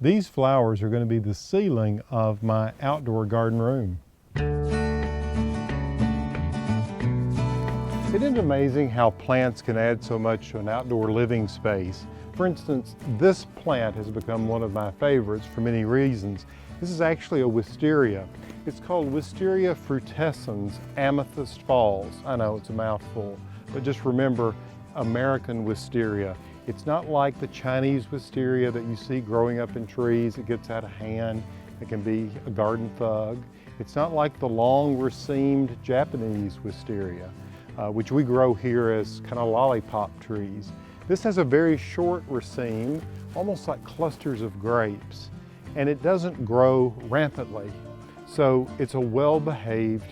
These flowers are going to be the ceiling of my outdoor garden room. Isn't it amazing how plants can add so much to an outdoor living space? For instance, this plant has become one of my favorites for many reasons. This is actually a wisteria. It's called Wisteria frutescens amethyst falls. I know it's a mouthful, but just remember American wisteria. It's not like the Chinese wisteria that you see growing up in trees. It gets out of hand. It can be a garden thug. It's not like the long racemed Japanese wisteria, which we grow here as kind of lollipop trees. This has a very short raceme, almost like clusters of grapes, and it doesn't grow rampantly. So it's a well-behaved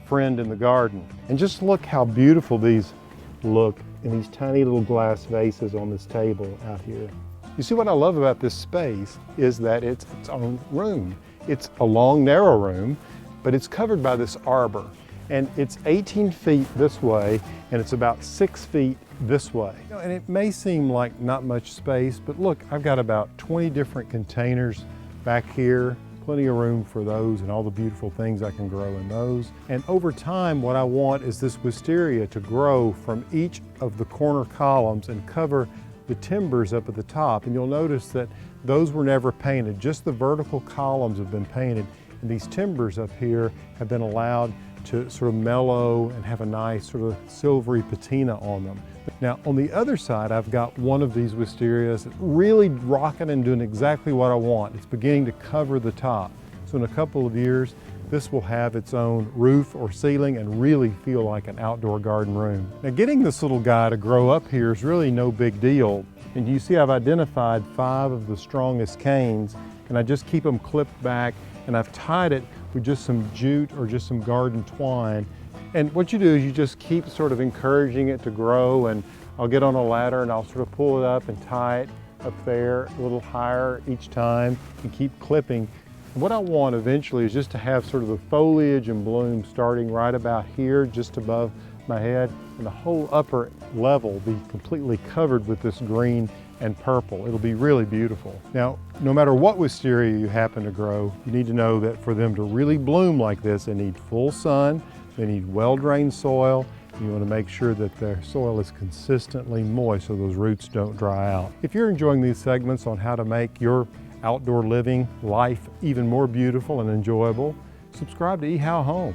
friend in the garden. And just look how beautiful these look in these tiny little glass vases on this table out here. You see, what I love about this space is that it's its own room. It's a long, narrow room, but it's covered by this arbor. And it's 18 feet this way, and it's about 6 feet this way. And it may seem like not much space, but look, I've got about 20 different containers back here. Plenty of room for those and all the beautiful things I can grow in those. And over time, what I want is this wisteria to grow from each of the corner columns and cover the timbers up at the top. And you'll notice that those were never painted. Just the vertical columns have been painted. And these timbers up here have been allowed to sort of mellow and have a nice sort of silvery patina on them. Now on the other side, I've got one of these wisterias really rocking and doing exactly what I want. It's beginning to cover the top. So in a couple of years, this will have its own roof or ceiling and really feel like an outdoor garden room. Now getting this little guy to grow up here is really no big deal. And you see I've identified 5 of the strongest canes, and I just keep them clipped back, and I've tied it with just some jute or just some garden twine. And what you do is you just keep sort of encouraging it to grow, and I'll get on a ladder and I'll sort of pull it up and tie it up there a little higher each time and keep clipping. And what I want eventually is just to have sort of the foliage and bloom starting right about here, just above my head, and the whole upper level be completely covered with this green and purple. It'll be really beautiful. Now, no matter what wisteria you happen to grow, you need to know that for them to really bloom like this, they need full sun, they need well-drained soil. You want to make sure that their soil is consistently moist so those roots don't dry out. If you're enjoying these segments on how to make your outdoor living life even more beautiful and enjoyable, subscribe to ehowhome.